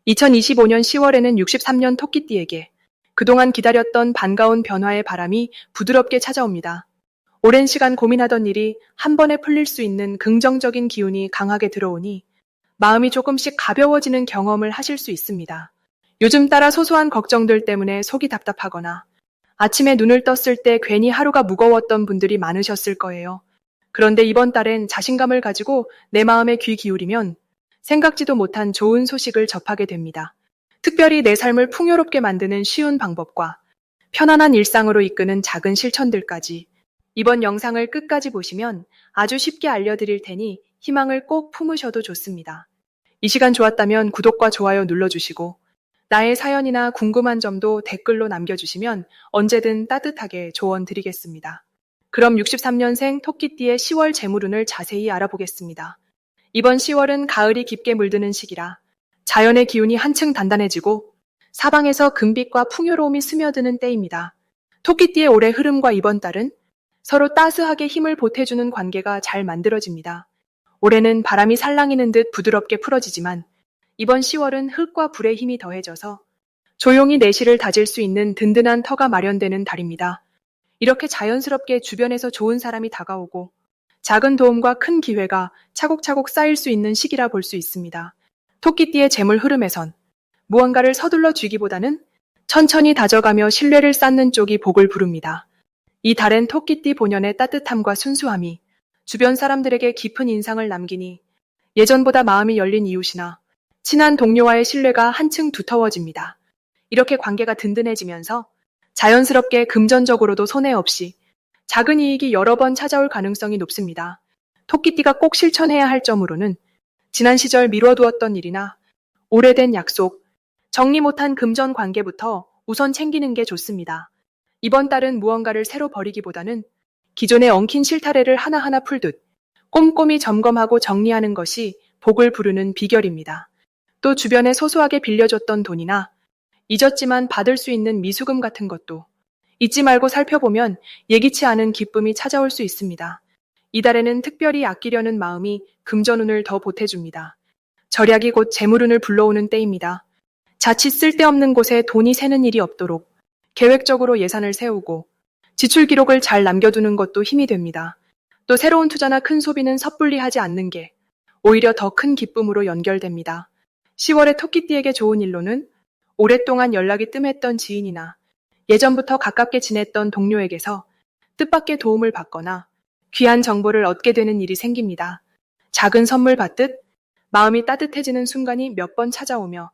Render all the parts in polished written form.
2025년 10월에는 63년 토끼띠에게 그동안 기다렸던 반가운 변화의 바람이 부드럽게 찾아옵니다. 오랜 시간 고민하던 일이 한 번에 풀릴 수 있는 긍정적인 기운이 강하게 들어오니 마음이 조금씩 가벼워지는 경험을 하실 수 있습니다. 요즘 따라 소소한 걱정들 때문에 속이 답답하거나 아침에 눈을 떴을 때 괜히 하루가 무거웠던 분들이 많으셨을 거예요. 그런데 이번 달엔 자신감을 가지고 내 마음에 귀 기울이면 생각지도 못한 좋은 소식을 접하게 됩니다. 특별히 내 삶을 풍요롭게 만드는 쉬운 방법과 편안한 일상으로 이끄는 작은 실천들까지 이번 영상을 끝까지 보시면 아주 쉽게 알려드릴 테니 희망을 꼭 품으셔도 좋습니다. 이 시간 좋았다면 구독과 좋아요 눌러주시고 나의 사연이나 궁금한 점도 댓글로 남겨주시면 언제든 따뜻하게 조언 드리겠습니다. 그럼 63년생 토끼띠의 10월 재물운을 자세히 알아보겠습니다. 이번 10월은 가을이 깊게 물드는 시기라 자연의 기운이 한층 단단해지고 사방에서 금빛과 풍요로움이 스며드는 때입니다. 토끼띠의 올해 흐름과 이번 달은 서로 따스하게 힘을 보태주는 관계가 잘 만들어집니다. 올해는 바람이 살랑이는 듯 부드럽게 풀어지지만 이번 10월은 흙과 불의 힘이 더해져서 조용히 내실을 다질 수 있는 든든한 터가 마련되는 달입니다. 이렇게 자연스럽게 주변에서 좋은 사람이 다가오고 작은 도움과 큰 기회가 차곡차곡 쌓일 수 있는 시기라 볼 수 있습니다. 토끼띠의 재물 흐름에선 무언가를 서둘러 쥐기보다는 천천히 다져가며 신뢰를 쌓는 쪽이 복을 부릅니다. 이 달엔 토끼띠 본연의 따뜻함과 순수함이 주변 사람들에게 깊은 인상을 남기니 예전보다 마음이 열린 이웃이나 친한 동료와의 신뢰가 한층 두터워집니다. 이렇게 관계가 든든해지면서 자연스럽게 금전적으로도 손해 없이 작은 이익이 여러 번 찾아올 가능성이 높습니다. 토끼띠가 꼭 실천해야 할 점으로는 지난 시절 미뤄두었던 일이나 오래된 약속, 정리 못한 금전 관계부터 우선 챙기는 게 좋습니다. 이번 달은 무언가를 새로 버리기보다는 기존에 엉킨 실타래를 하나하나 풀듯 꼼꼼히 점검하고 정리하는 것이 복을 부르는 비결입니다. 또 주변에 소소하게 빌려줬던 돈이나 잊었지만 받을 수 있는 미수금 같은 것도 잊지 말고 살펴보면 예기치 않은 기쁨이 찾아올 수 있습니다. 이달에는 특별히 아끼려는 마음이 금전운을 더 보태줍니다. 절약이 곧 재물운을 불러오는 때입니다. 자칫 쓸데없는 곳에 돈이 새는 일이 없도록 계획적으로 예산을 세우고 지출 기록을 잘 남겨두는 것도 힘이 됩니다. 또 새로운 투자나 큰 소비는 섣불리 하지 않는 게 오히려 더 큰 기쁨으로 연결됩니다. 10월에 토끼띠에게 좋은 일로는 오랫동안 연락이 뜸했던 지인이나 예전부터 가깝게 지냈던 동료에게서 뜻밖의 도움을 받거나 귀한 정보를 얻게 되는 일이 생깁니다. 작은 선물 받듯 마음이 따뜻해지는 순간이 몇 번 찾아오며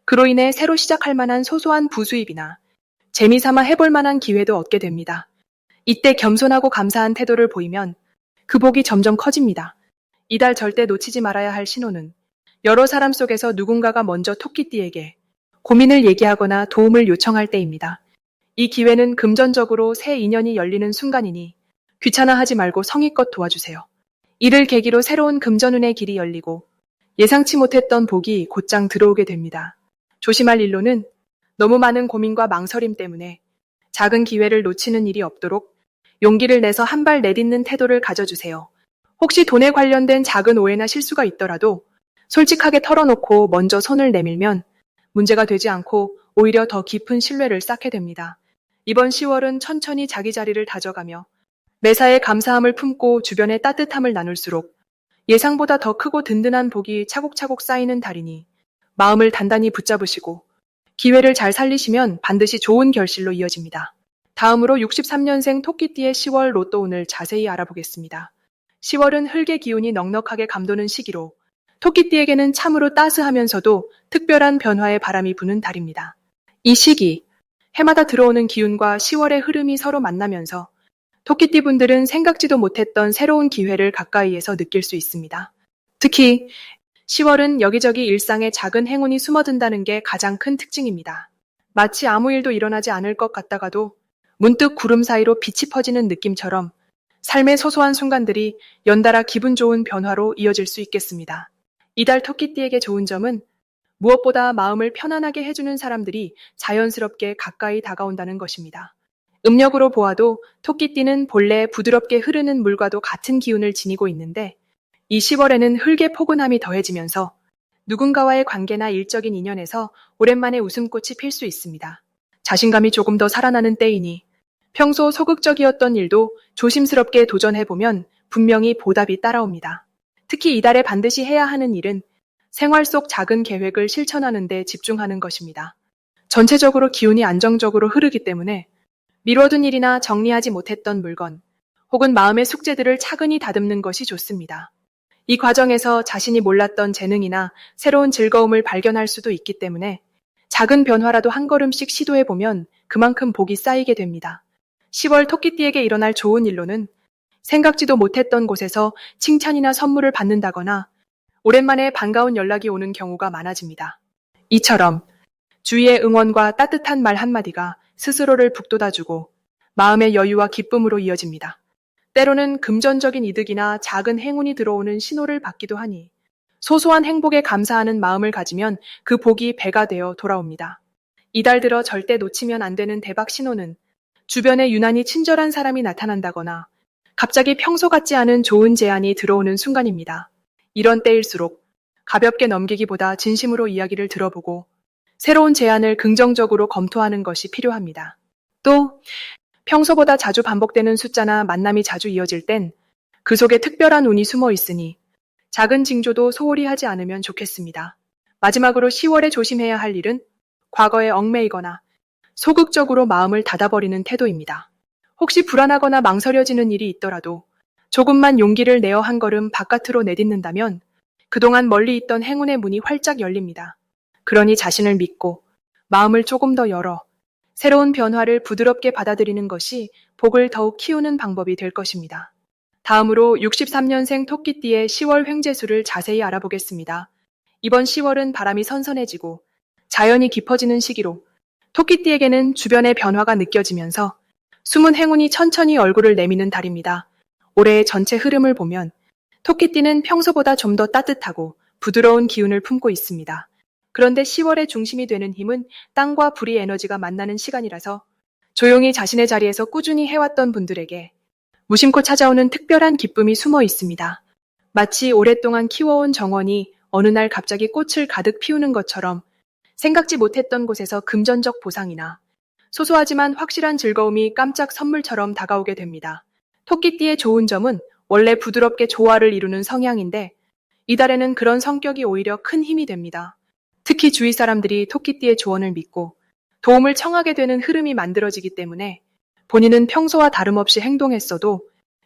그로 인해 새로 시작할 만한 소소한 부수입이나 재미삼아 해볼 만한 기회도 얻게 됩니다. 이때 겸손하고 감사한 태도를 보이면 그 복이 점점 커집니다. 이달 절대 놓치지 말아야 할 신호는 여러 사람 속에서 누군가가 먼저 토끼띠에게 고민을 얘기하거나 도움을 요청할 때입니다. 이 기회는 금전적으로 새 인연이 열리는 순간이니 귀찮아하지 말고 성의껏 도와주세요. 이를 계기로 새로운 금전운의 길이 열리고 예상치 못했던 복이 곧장 들어오게 됩니다. 조심할 일로는 너무 많은 고민과 망설임 때문에 작은 기회를 놓치는 일이 없도록 용기를 내서 한 발 내딛는 태도를 가져주세요. 혹시 돈에 관련된 작은 오해나 실수가 있더라도 솔직하게 털어놓고 먼저 손을 내밀면 문제가 되지 않고 오히려 더 깊은 신뢰를 쌓게 됩니다. 이번 10월은 천천히 자기 자리를 다져가며 매사에 감사함을 품고 주변에 따뜻함을 나눌수록 예상보다 더 크고 든든한 복이 차곡차곡 쌓이는 달이니 마음을 단단히 붙잡으시고 기회를 잘 살리시면 반드시 좋은 결실로 이어집니다. 다음으로 63년생 토끼띠의 10월 로또운을 자세히 알아보겠습니다. 10월은 흙의 기운이 넉넉하게 감도는 시기로 토끼띠에게는 참으로 따스하면서도 특별한 변화의 바람이 부는 달입니다. 이 시기, 해마다 들어오는 기운과 10월의 흐름이 서로 만나면서 토끼띠 분들은 생각지도 못했던 새로운 기회를 가까이에서 느낄 수 있습니다. 특히 10월은 여기저기 일상에 작은 행운이 숨어든다는 게 가장 큰 특징입니다. 마치 아무 일도 일어나지 않을 것 같다가도 문득 구름 사이로 빛이 퍼지는 느낌처럼 삶의 소소한 순간들이 연달아 기분 좋은 변화로 이어질 수 있겠습니다. 이달 토끼띠에게 좋은 점은 무엇보다 마음을 편안하게 해주는 사람들이 자연스럽게 가까이 다가온다는 것입니다. 음력으로 보아도 토끼띠는 본래 부드럽게 흐르는 물과도 같은 기운을 지니고 있는데 이 10월에는 흙의 포근함이 더해지면서 누군가와의 관계나 일적인 인연에서 오랜만에 웃음꽃이 필 수 있습니다. 자신감이 조금 더 살아나는 때이니 평소 소극적이었던 일도 조심스럽게 도전해보면 분명히 보답이 따라옵니다. 특히 이달에 반드시 해야 하는 일은 생활 속 작은 계획을 실천하는 데 집중하는 것입니다. 전체적으로 기운이 안정적으로 흐르기 때문에 미뤄둔 일이나 정리하지 못했던 물건, 혹은 마음의 숙제들을 차근히 다듬는 것이 좋습니다. 이 과정에서 자신이 몰랐던 재능이나 새로운 즐거움을 발견할 수도 있기 때문에 작은 변화라도 한 걸음씩 시도해보면 그만큼 복이 쌓이게 됩니다. 10월 토끼띠에게 일어날 좋은 일로는 생각지도 못했던 곳에서 칭찬이나 선물을 받는다거나 오랜만에 반가운 연락이 오는 경우가 많아집니다. 이처럼 주위의 응원과 따뜻한 말 한마디가 스스로를 북돋아주고 마음의 여유와 기쁨으로 이어집니다. 때로는 금전적인 이득이나 작은 행운이 들어오는 신호를 받기도 하니 소소한 행복에 감사하는 마음을 가지면 그 복이 배가 되어 돌아옵니다. 이달 들어 절대 놓치면 안 되는 대박 신호는 주변에 유난히 친절한 사람이 나타난다거나 갑자기 평소 같지 않은 좋은 제안이 들어오는 순간입니다. 이런 때일수록 가볍게 넘기기보다 진심으로 이야기를 들어보고 새로운 제안을 긍정적으로 검토하는 것이 필요합니다. 또 평소보다 자주 반복되는 숫자나 만남이 자주 이어질 땐 그 속에 특별한 운이 숨어 있으니 작은 징조도 소홀히 하지 않으면 좋겠습니다. 마지막으로 10월에 조심해야 할 일은 과거에 얽매이거나 소극적으로 마음을 닫아버리는 태도입니다. 혹시 불안하거나 망설여지는 일이 있더라도 조금만 용기를 내어 한 걸음 바깥으로 내딛는다면 그동안 멀리 있던 행운의 문이 활짝 열립니다. 그러니 자신을 믿고 마음을 조금 더 열어 새로운 변화를 부드럽게 받아들이는 것이 복을 더욱 키우는 방법이 될 것입니다. 다음으로 63년생 토끼띠의 10월 횡재수를 자세히 알아보겠습니다. 이번 10월은 바람이 선선해지고 자연이 깊어지는 시기로 토끼띠에게는 주변의 변화가 느껴지면서 숨은 행운이 천천히 얼굴을 내미는 달입니다. 올해의 전체 흐름을 보면 토끼띠는 평소보다 좀 더 따뜻하고 부드러운 기운을 품고 있습니다. 그런데 10월의 중심이 되는 힘은 땅과 불의 에너지가 만나는 시간이라서 조용히 자신의 자리에서 꾸준히 해왔던 분들에게 무심코 찾아오는 특별한 기쁨이 숨어 있습니다. 마치 오랫동안 키워온 정원이 어느 날 갑자기 꽃을 가득 피우는 것처럼 생각지 못했던 곳에서 금전적 보상이나 소소하지만 확실한 즐거움이 깜짝 선물처럼 다가오게 됩니다. 토끼띠의 좋은 점은 원래 부드럽게 조화를 이루는 성향인데 이달에는 그런 성격이 오히려 큰 힘이 됩니다. 특히 주위 사람들이 토끼띠의 조언을 믿고 도움을 청하게 되는 흐름이 만들어지기 때문에 본인은 평소와 다름없이 행동했어도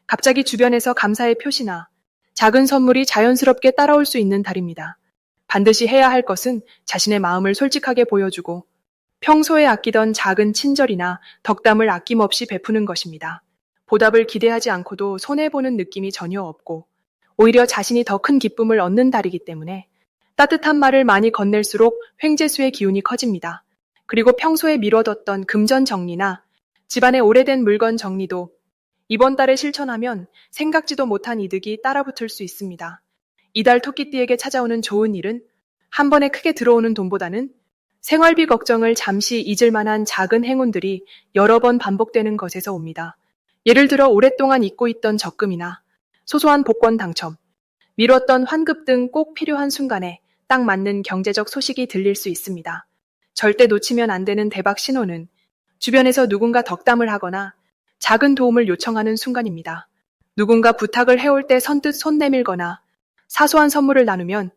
갑자기 주변에서 감사의 표시나 작은 선물이 자연스럽게 따라올 수 있는 달입니다. 반드시 해야 할 것은 자신의 마음을 솔직하게 보여주고 평소에 아끼던 작은 친절이나 덕담을 아낌없이 베푸는 것입니다. 보답을 기대하지 않고도 손해보는 느낌이 전혀 없고 오히려 자신이 더 큰 기쁨을 얻는 달이기 때문에 따뜻한 말을 많이 건넬수록 횡재수의 기운이 커집니다. 그리고 평소에 미뤄뒀던 금전 정리나 집안의 오래된 물건 정리도 이번 달에 실천하면 생각지도 못한 이득이 따라붙을 수 있습니다. 이달 토끼띠에게 찾아오는 좋은 일은 한 번에 크게 들어오는 돈보다는 생활비 걱정을 잠시 잊을 만한 작은 행운들이 여러 번 반복되는 것에서 옵니다. 예를 들어 오랫동안 잊고 있던 적금이나 소소한 복권 당첨, 미뤘던 환급 등 꼭 필요한 순간에 딱 맞는 경제적 소식이 들릴 수 있습니다. 절대 놓치면 안 되는 대박 신호는 주변에서 누군가 덕담을 하거나 작은 도움을 요청하는 순간입니다. 누군가 부탁을 해올 때 선뜻 손 내밀거나 사소한 선물을 나누면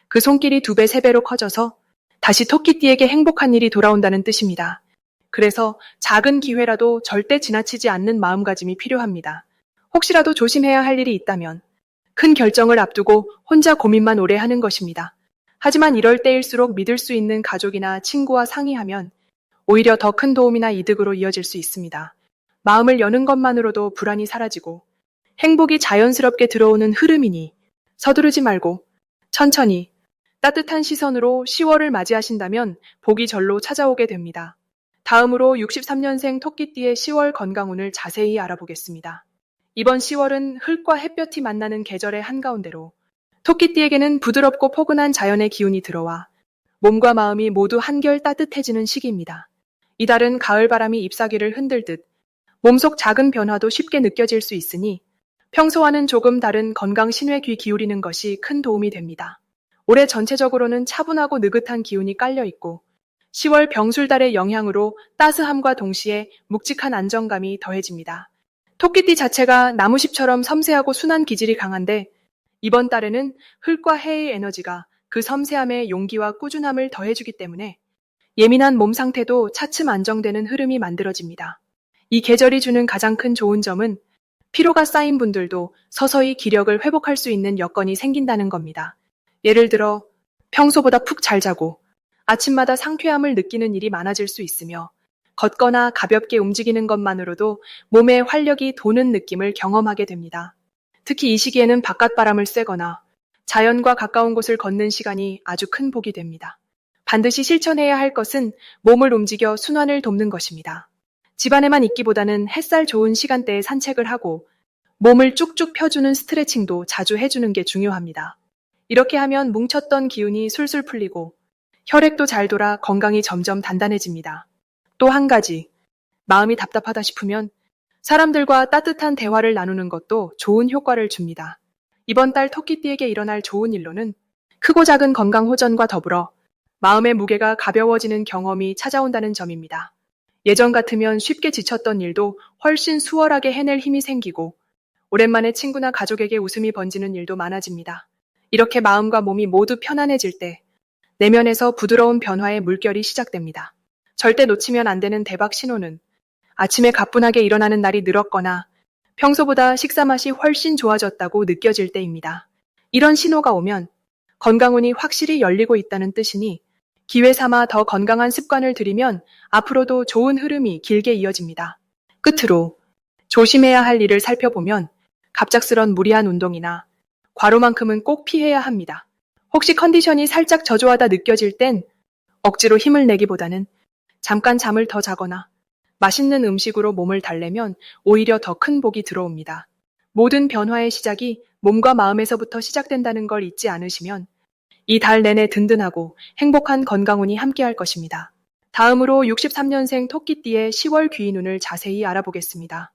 그 손길이 2배, 3배로 커져서 다시 토끼띠에게 행복한 일이 돌아온다는 뜻입니다. 그래서 작은 기회라도 절대 지나치지 않는 마음가짐이 필요합니다. 혹시라도 조심해야 할 일이 있다면 큰 결정을 앞두고 혼자 고민만 오래 하는 것입니다. 하지만 이럴 때일수록 믿을 수 있는 가족이나 친구와 상의하면 오히려 더 큰 도움이나 이득으로 이어질 수 있습니다. 마음을 여는 것만으로도 불안이 사라지고 행복이 자연스럽게 들어오는 흐름이니 서두르지 말고 천천히 따뜻한 시선으로 10월을 맞이하신다면 복이 절로 찾아오게 됩니다. 다음으로 63년생 토끼띠의 10월 건강운을 자세히 알아보겠습니다. 이번 10월은 흙과 햇볕이 만나는 계절의 한가운데로 토끼띠에게는 부드럽고 포근한 자연의 기운이 들어와 몸과 마음이 모두 한결 따뜻해지는 시기입니다. 이달은 가을바람이 잎사귀를 흔들듯 몸속 작은 변화도 쉽게 느껴질 수 있으니 평소와는 조금 다른 건강 신호에 귀 기울이는 것이 큰 도움이 됩니다. 올해 전체적으로는 차분하고 느긋한 기운이 깔려 있고 10월 병술달의 영향으로 따스함과 동시에 묵직한 안정감이 더해집니다. 토끼띠 자체가 나무십처럼 섬세하고 순한 기질이 강한데 이번 달에는 흙과 해의 에너지가 그 섬세함에 용기와 꾸준함을 더해주기 때문에 예민한 몸 상태도 차츰 안정되는 흐름이 만들어집니다. 이 계절이 주는 가장 큰 좋은 점은 피로가 쌓인 분들도 서서히 기력을 회복할 수 있는 여건이 생긴다는 겁니다. 예를 들어 평소보다 푹 잘 자고 아침마다 상쾌함을 느끼는 일이 많아질 수 있으며 걷거나 가볍게 움직이는 것만으로도 몸에 활력이 도는 느낌을 경험하게 됩니다. 특히 이 시기에는 바깥바람을 쐬거나 자연과 가까운 곳을 걷는 시간이 아주 큰 복이 됩니다. 반드시 실천해야 할 것은 몸을 움직여 순환을 돕는 것입니다. 집안에만 있기보다는 햇살 좋은 시간대에 산책을 하고 몸을 쭉쭉 펴주는 스트레칭도 자주 해주는 게 중요합니다. 이렇게 하면 뭉쳤던 기운이 술술 풀리고 혈액도 잘 돌아 건강이 점점 단단해집니다. 또 한 가지, 마음이 답답하다 싶으면 사람들과 따뜻한 대화를 나누는 것도 좋은 효과를 줍니다. 이번 달 토끼띠에게 일어날 좋은 일로는 크고 작은 건강 호전과 더불어 마음의 무게가 가벼워지는 경험이 찾아온다는 점입니다. 예전 같으면 쉽게 지쳤던 일도 훨씬 수월하게 해낼 힘이 생기고 오랜만에 친구나 가족에게 웃음이 번지는 일도 많아집니다. 이렇게 마음과 몸이 모두 편안해질 때 내면에서 부드러운 변화의 물결이 시작됩니다. 절대 놓치면 안 되는 대박 신호는 아침에 가뿐하게 일어나는 날이 늘었거나 평소보다 식사 맛이 훨씬 좋아졌다고 느껴질 때입니다. 이런 신호가 오면 건강운이 확실히 열리고 있다는 뜻이니 기회 삼아 더 건강한 습관을 들이면 앞으로도 좋은 흐름이 길게 이어집니다. 끝으로 조심해야 할 일을 살펴보면 갑작스런 무리한 운동이나 과로만큼은 꼭 피해야 합니다. 혹시 컨디션이 살짝 저조하다 느껴질 땐 억지로 힘을 내기보다는 잠깐 잠을 더 자거나 맛있는 음식으로 몸을 달래면 오히려 더 큰 복이 들어옵니다. 모든 변화의 시작이 몸과 마음에서부터 시작된다는 걸 잊지 않으시면 이 달 내내 든든하고 행복한 건강운이 함께할 것입니다. 다음으로 63년생 토끼띠의 10월 귀인운을 자세히 알아보겠습니다.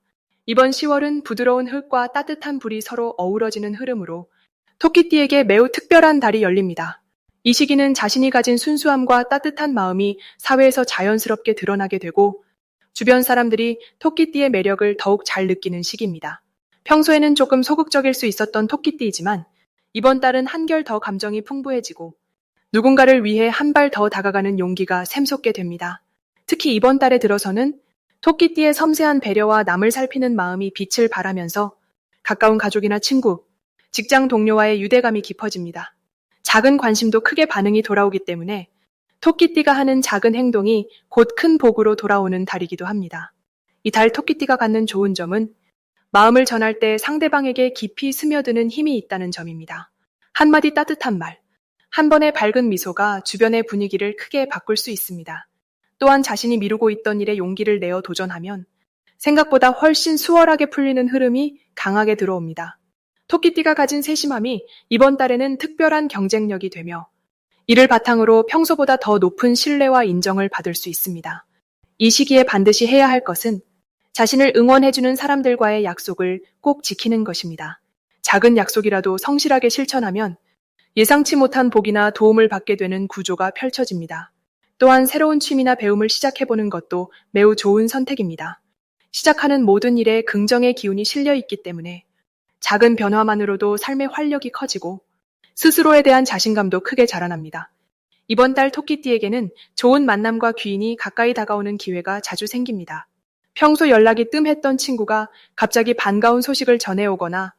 이번 10월은 부드러운 흙과 따뜻한 불이 서로 어우러지는 흐름으로 토끼띠에게 매우 특별한 달이 열립니다. 이 시기는 자신이 가진 순수함과 따뜻한 마음이 사회에서 자연스럽게 드러나게 되고 주변 사람들이 토끼띠의 매력을 더욱 잘 느끼는 시기입니다. 평소에는 조금 소극적일 수 있었던 토끼띠이지만 이번 달은 한결 더 감정이 풍부해지고 누군가를 위해 한 발 더 다가가는 용기가 샘솟게 됩니다. 특히 이번 달에 들어서는 토끼띠의 섬세한 배려와 남을 살피는 마음이 빛을 발하면서 가까운 가족이나 친구, 직장 동료와의 유대감이 깊어집니다. 작은 관심도 크게 반응이 돌아오기 때문에 토끼띠가 하는 작은 행동이 곧 큰 복으로 돌아오는 달이기도 합니다. 이 달 토끼띠가 갖는 좋은 점은 마음을 전할 때 상대방에게 깊이 스며드는 힘이 있다는 점입니다. 한마디 따뜻한 말, 한 번의 밝은 미소가 주변의 분위기를 크게 바꿀 수 있습니다. 또한 자신이 미루고 있던 일에 용기를 내어 도전하면 생각보다 훨씬 수월하게 풀리는 흐름이 강하게 들어옵니다. 토끼띠가 가진 세심함이 이번 달에는 특별한 경쟁력이 되며 이를 바탕으로 평소보다 더 높은 신뢰와 인정을 받을 수 있습니다. 이 시기에 반드시 해야 할 것은 자신을 응원해주는 사람들과의 약속을 꼭 지키는 것입니다. 작은 약속이라도 성실하게 실천하면 예상치 못한 복이나 도움을 받게 되는 구조가 펼쳐집니다. 또한 새로운 취미나 배움을 시작해보는 것도 매우 좋은 선택입니다. 시작하는 모든 일에 긍정의 기운이 실려 있기 때문에 작은 변화만으로도 삶의 활력이 커지고 스스로에 대한 자신감도 크게 자라납니다. 이번 달 토끼띠에게는 좋은 만남과 귀인이 가까이 다가오는 기회가 자주 생깁니다. 평소 연락이 뜸했던 친구가 갑자기 반가운 소식을 전해오거나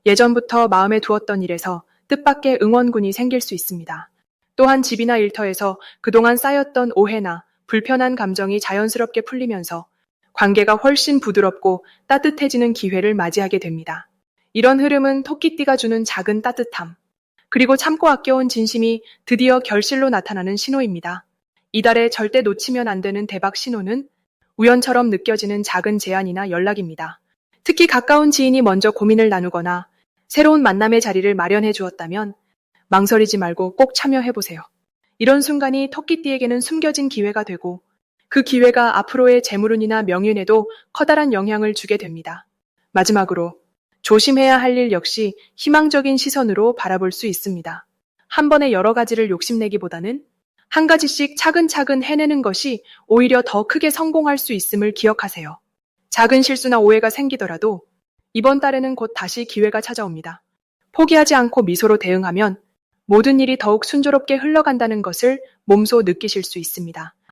예전부터 마음에 두었던 일에서 뜻밖의 응원군이 생길 수 있습니다. 또한 집이나 일터에서 그동안 쌓였던 오해나 불편한 감정이 자연스럽게 풀리면서 관계가 훨씬 부드럽고 따뜻해지는 기회를 맞이하게 됩니다. 이런 흐름은 토끼띠가 주는 작은 따뜻함, 그리고 참고 아껴온 진심이 드디어 결실로 나타나는 신호입니다. 이달에 절대 놓치면 안 되는 대박 신호는 우연처럼 느껴지는 작은 제안이나 연락입니다. 특히 가까운 지인이 먼저 고민을 나누거나 새로운 만남의 자리를 마련해 주었다면 망설이지 말고 꼭 참여해보세요. 이런 순간이 토끼띠에게는 숨겨진 기회가 되고 그 기회가 앞으로의 재물운이나 명運에도 커다란 영향을 주게 됩니다. 마지막으로 조심해야 할 일 역시 희망적인 시선으로 바라볼 수 있습니다. 한 번에 여러 가지를 욕심내기보다는 한 가지씩 차근차근 해내는 것이 오히려 더 크게 성공할 수 있음을 기억하세요. 작은 실수나 오해가 생기더라도 이번 달에는 곧 다시 기회가 찾아옵니다. 포기하지 않고 미소로 대응하면 모든 일이 더욱 순조롭게 흘러간다는 것을 몸소 느끼실 수 있습니다.